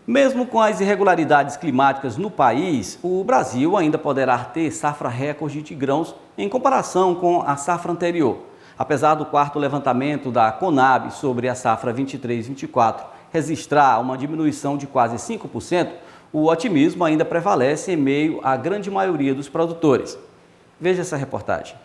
Mesmo com as irregularidades climáticas no país, o Brasil ainda poderá ter safra recorde de grãos em comparação com a safra anterior. Apesar do quarto levantamento da Conab sobre a safra 23-24 registrar uma diminuição de quase 5%, o otimismo ainda prevalece em meio à grande maioria dos produtores. Veja essa reportagem.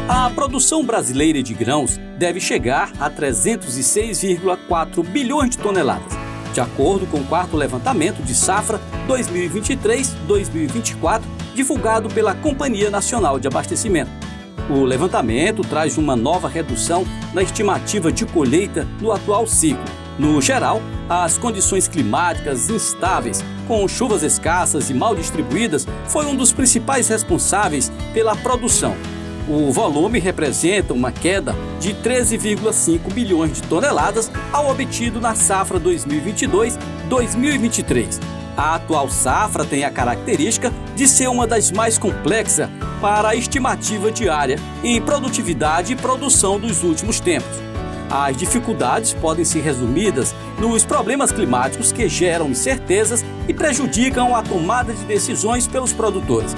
A produção brasileira de grãos deve chegar a 306,4 bilhões de toneladas, de acordo com o quarto levantamento de safra 2023-2024, divulgado pela Companhia Nacional de Abastecimento. O levantamento traz uma nova redução na estimativa de colheita no atual ciclo. No geral, as condições climáticas instáveis, com chuvas escassas e mal distribuídas, foi um dos principais responsáveis pela produção. O volume representa uma queda de 13,5 bilhões de toneladas ao obtido na safra 2022-2023. A atual safra tem a característica de ser uma das mais complexas para a estimativa diária em produtividade e produção dos últimos tempos. As dificuldades podem ser resumidas nos problemas climáticos que geram incertezas e prejudicam a tomada de decisões pelos produtores.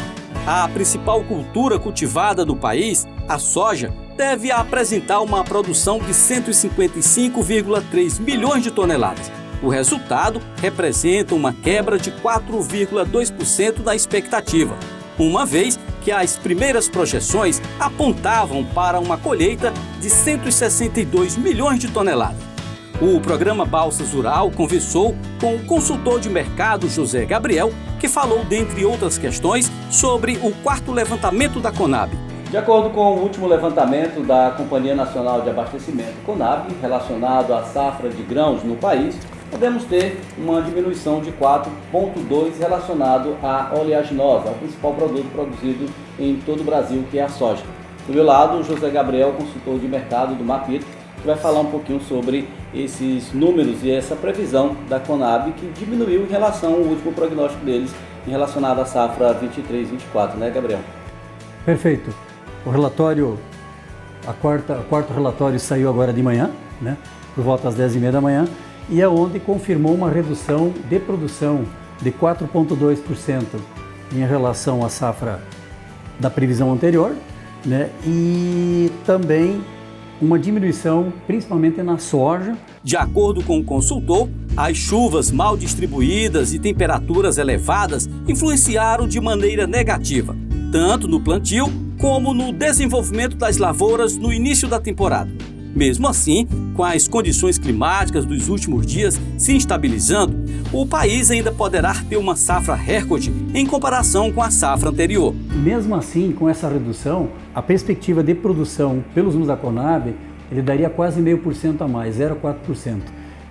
A principal cultura cultivada no país, a soja, deve apresentar uma produção de 155,3 milhões de toneladas. O resultado representa uma quebra de 4,2% da expectativa, uma vez que as primeiras projeções apontavam para uma colheita de 162 milhões de toneladas. O programa Balsas Rural conversou com o consultor de mercado José Gabriel, que falou, dentre outras questões, sobre o quarto levantamento da Conab. De acordo com o último levantamento da Companhia Nacional de Abastecimento, Conab, relacionado à safra de grãos no país, podemos ter uma diminuição de 4,2% relacionado à oleaginosa, o principal produto produzido em todo o Brasil, que é a soja. Do meu lado, o José Gabriel, consultor de mercado do Mapito, que vai falar um pouquinho sobre esses números e essa previsão da Conab, que diminuiu em relação ao último prognóstico deles, em relacionado à safra 23-24, né, Gabriel? Perfeito. O relatório, o quarto relatório saiu agora de manhã, né, por volta às 10h30 da manhã, e é onde confirmou uma redução de produção de 4,2% em relação à safra da previsão anterior, né, e também uma diminuição principalmente na soja. De acordo com o consultor, as chuvas mal distribuídas e temperaturas elevadas influenciaram de maneira negativa, tanto no plantio como no desenvolvimento das lavouras no início da temporada. Mesmo assim, com as condições climáticas dos últimos dias se estabilizando, o país ainda poderá ter uma safra recorde em comparação com a safra anterior. Mesmo assim, com essa redução, a perspectiva de produção pelos números da Conab, ele daria quase 0,5% a mais, 0,4%.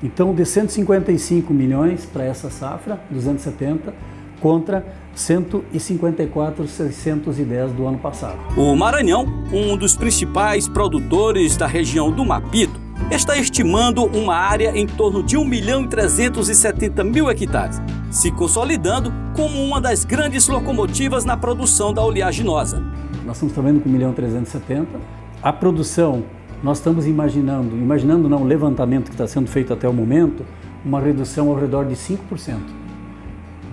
Então, de 155 milhões para essa safra, 270, contra 154.610 do ano passado. O Maranhão, um dos principais produtores da região do Mapito, está estimando uma área em torno de 1.370.000 hectares, se consolidando como uma das grandes locomotivas na produção da oleaginosa. Nós estamos trabalhando com 1.370.000. A produção, nós estamos imaginando não, o levantamento que está sendo feito até o momento, uma redução ao redor de 5%.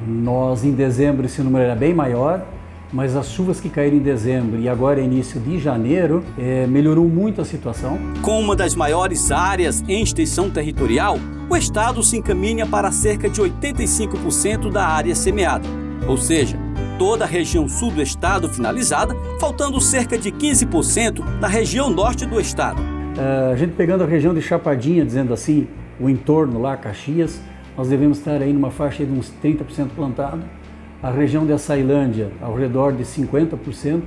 Nós, em dezembro, esse número era bem maior, mas as chuvas que caíram em dezembro e agora início de janeiro melhorou muito a situação. Com uma das maiores áreas em extensão territorial, o estado se encaminha para cerca de 85% da área semeada, ou seja, toda a região sul do estado finalizada, faltando cerca de 15% na região norte do estado. A gente pegando a região de Chapadinha, dizendo assim, o entorno lá, Caxias, nós devemos estar aí numa faixa de uns 30% plantado. A região de Açailândia, ao redor de 50%.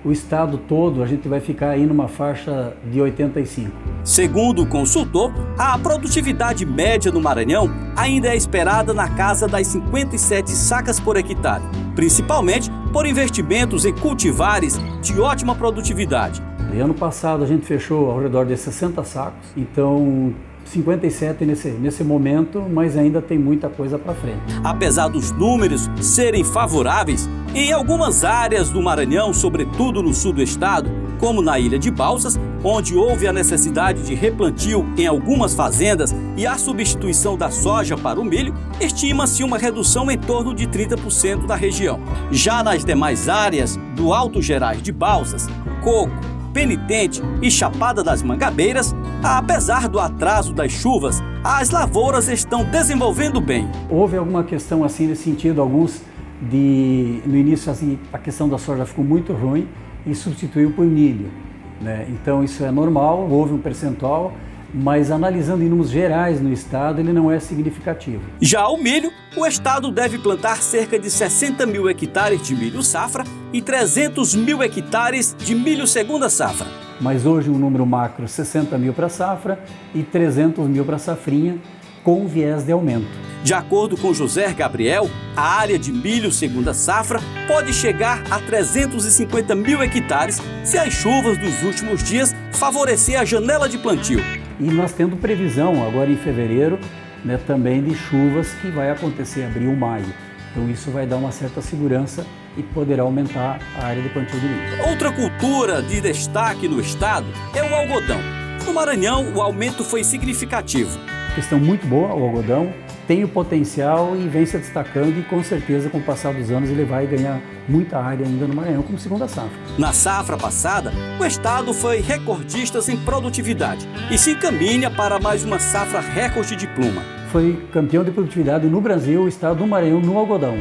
O estado todo, a gente vai ficar aí numa faixa de 85%. Segundo o consultor, a produtividade média no Maranhão ainda é esperada na casa das 57 sacas por hectare, principalmente por investimentos em cultivares de ótima produtividade. E ano passado a gente fechou ao redor de 60 sacos, então 57 nesse momento, mas ainda tem muita coisa para frente. Apesar dos números serem favoráveis, em algumas áreas do Maranhão, sobretudo no sul do estado, como na ilha de Balsas, onde houve a necessidade de replantio em algumas fazendas e a substituição da soja para o milho, estima-se uma redução em torno de 30% da região. Já nas demais áreas do Alto Gerais de Balsas, Coco, Penitente e Chapada das Mangabeiras, apesar do atraso das chuvas, as lavouras estão desenvolvendo bem. Houve alguma questão assim nesse sentido, no início assim, a questão da soja ficou muito ruim e substituiu por milho, né? Então isso é normal, houve um percentual, mas analisando em números gerais no estado, ele não é significativo. Já o milho, o estado deve plantar cerca de 60 mil hectares de milho safra e 300 mil hectares de milho segunda safra. Mas hoje um número macro, 60 mil para safra e 300 mil para safrinha, com viés de aumento. De acordo com José Gabriel, a área de milho segunda safra pode chegar a 350 mil hectares se as chuvas dos últimos dias favorecer a janela de plantio. E nós tendo previsão agora em fevereiro, né, também de chuvas que vai acontecer em abril, maio. Então isso vai dar uma certa segurança e poderá aumentar a área de plantio de milho. Outra cultura de destaque no estado é o algodão. No Maranhão, o aumento foi significativo. Questão muito boa, o algodão tem o potencial e vem se destacando e com certeza com o passar dos anos ele vai ganhar muita área ainda no Maranhão como segunda safra. Na safra passada, o estado foi recordista em produtividade e se encaminha para mais uma safra recorde de pluma. Foi campeão de produtividade no Brasil, o estado do Maranhão no algodão.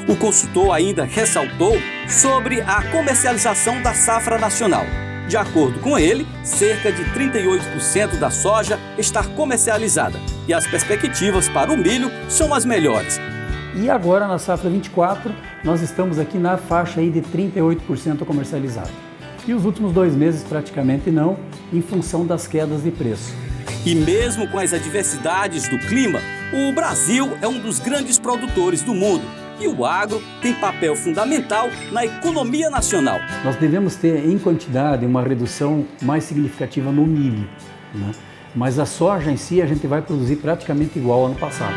O consultor ainda ressaltou sobre a comercialização da safra nacional. De acordo com ele, cerca de 38% da soja está comercializada e as perspectivas para o milho são as melhores. E agora na safra 24, nós estamos aqui na faixa aí de 38% comercializado. E os últimos 2 meses praticamente não, em função das quedas de preço. E mesmo com as adversidades do clima, o Brasil é um dos grandes produtores do mundo. E o agro tem papel fundamental na economia nacional. Nós devemos ter em quantidade uma redução mais significativa no milho, né? Mas a soja em si a gente vai produzir praticamente igual ao ano passado.